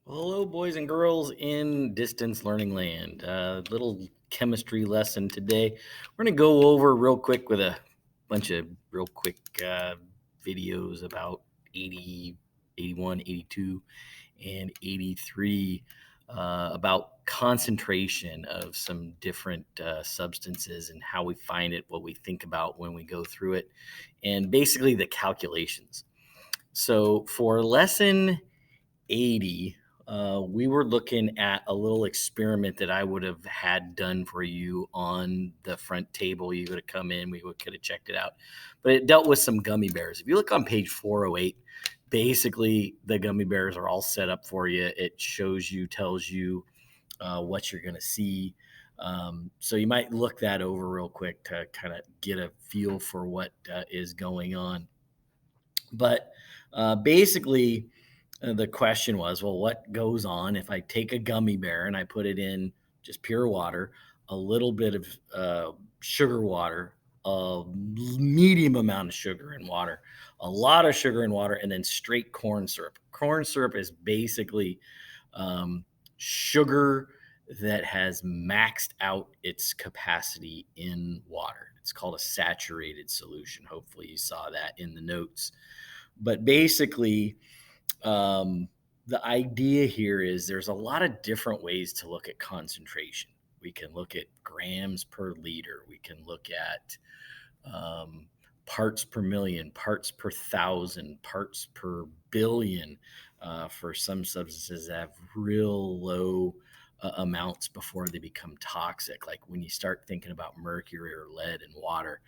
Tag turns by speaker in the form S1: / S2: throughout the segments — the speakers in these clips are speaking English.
S1: Hello, boys and girls in distance learning land. Little chemistry lesson today. We're going to go over real quick with a bunch of real quick videos about 80, 81, 82, and 83 about concentration of some different substances and how we find it, what we think about when we go through it, and basically the calculations. So for lesson 80, we were looking at a little experiment that I would have had done for you on the front table. You would have come in, could have checked it out. But it dealt with some gummy bears. If you look on page 408, basically the gummy bears are all set up for you. It shows you, tells you what you're going to see. So you might look that over real quick to kind of get a feel for what is going on. But basically, the question was, well, what goes on if I take a gummy bear and I put it in just pure water, a little bit of sugar water, a medium amount of sugar in water, a lot of sugar in water, and then straight corn syrup. Corn syrup is basically sugar that has maxed out its capacity in water. It's called a saturated solution. Hopefully, you saw that in the notes. But basically, the idea here is there's a lot of different ways to look at concentration. We can look at grams per liter. We can look at parts per million, parts per thousand, parts per billion for some substances that have real low amounts before they become toxic. Like when you start thinking about mercury or lead in water,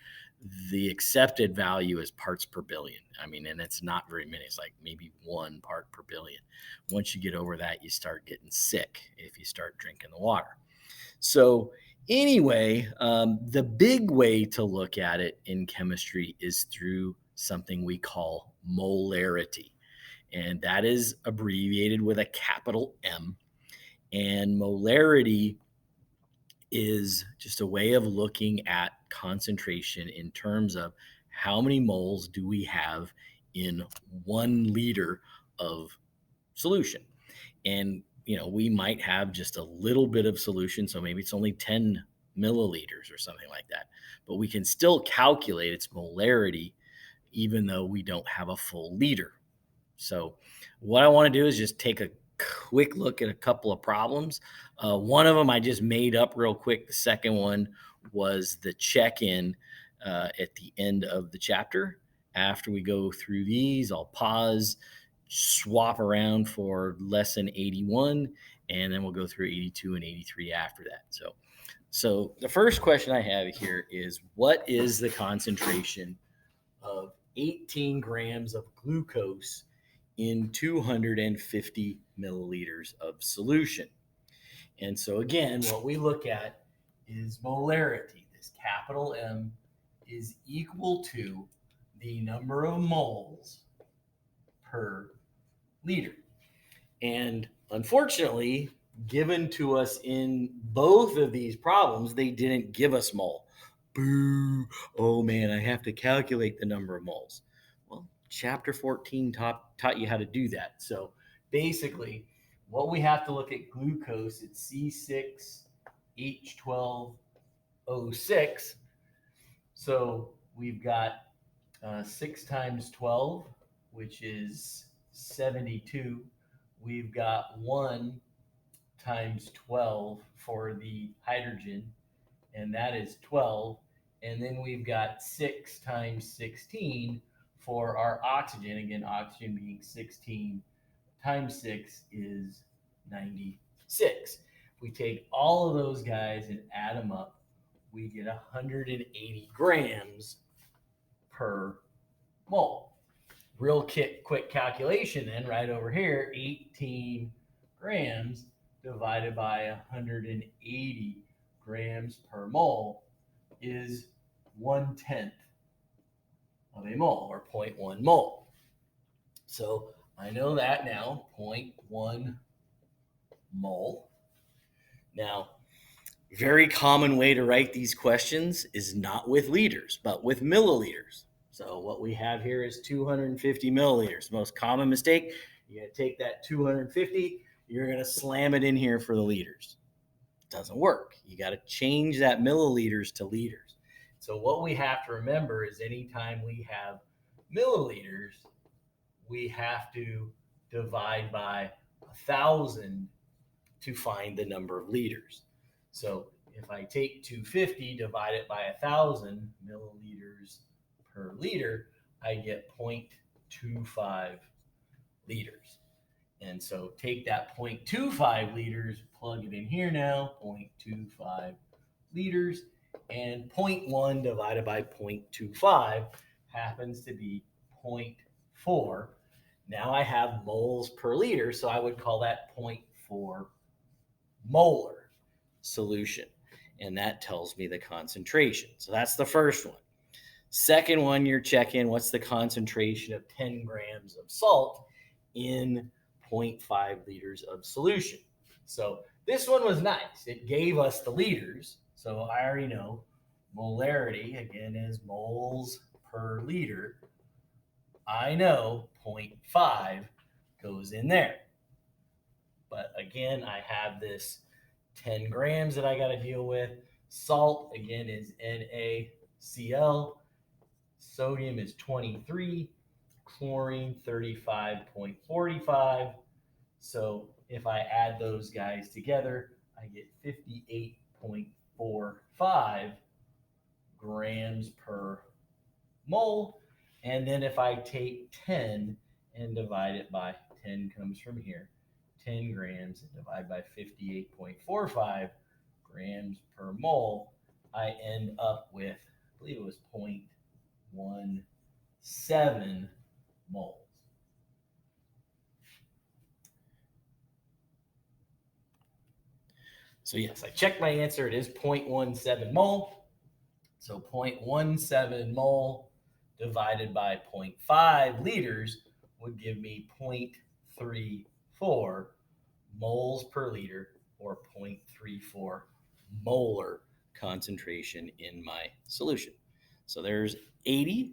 S1: the accepted value is parts per billion. I mean, and it's not very many. It's like maybe 1 part per billion. Once you get over that, you start getting sick if you start drinking the water. So, anyway, the big way to look at it in chemistry is through something we call molarity. And that is abbreviated with a capital M. And molarity is just a way of looking at concentration in terms of how many moles do we have in 1 liter of solution. And we might have just a little bit of solution, so maybe it's only 10 milliliters or something like that, but we can still calculate its molarity even though we don't have a full liter. So what I want to do is just take a quick look at a couple of problems. One of them I just made up real quick. The second one was the check-in at the end of the chapter. After we go through these, I'll pause, swap around for lesson 81, and then we'll go through 82 and 83 after that. So the first question I have here is, what is the concentration of 18 grams of glucose in 250 milliliters of solution? And so again, what we look at is molarity. This capital M is equal to the number of moles per liter. And unfortunately, given to us in both of these problems, they didn't give us mole. Boo. Oh man, I have to calculate the number of moles. Well, chapter 14 taught you how to do that. So basically, what we have to look at glucose, it's C6H12O6. So we've got 6 times 12, which is 72. We've got 1 times 12 for the hydrogen, and that is 12. And then we've got 6 times 16 for our oxygen. Again, oxygen being 16 times 6 is 96. If we take all of those guys and add them up, we get 180 grams per mole. Real quick calculation then, right over here, 18 grams divided by 180 grams per mole is 1/10 of a mole, or 0.1 mole. So I know that now, 0.1 mole. Now, very common way to write these questions is not with liters, but with milliliters. So what we have here is 250 milliliters. Most common mistake, you got to take that 250, you're going to slam it in here for the liters. Doesn't work. You got to change that milliliters to liters. So what we have to remember is anytime we have milliliters, we have to divide by 1,000 to find the number of liters. So if I take 250, divide it by 1,000 milliliters per liter, I get 0.25 liters. And so take that 0.25 liters, plug it in here now, 0.25 liters, and 0.1 divided by 0.25 happens to be 0.4. Now I have moles per liter, so I would call that 0.4 molar solution. And that tells me the concentration. So that's the first one. Second one, you're checking what's the concentration of 10 grams of salt in 0.5 liters of solution. So this one was nice. It gave us the liters. So I already know molarity, again, is moles per liter. I know 0.5 goes in there. But again, I have this 10 grams that I got to deal with. Salt, again, is NaCl. Sodium is 23. Chlorine, 35.45. So if I add those guys together, I get 58.45 grams per mole. And then if I take 10 and divide it by 10 comes from here, 10 grams and divide by 58.45 grams per mole, I end up with, I believe it was 0.17 moles. So yes, I checked my answer. It is 0.17 mole. So 0.17 mole divided by 0.5 liters would give me 0.34 moles per liter, or 0.34 molar concentration in my solution. So there's 80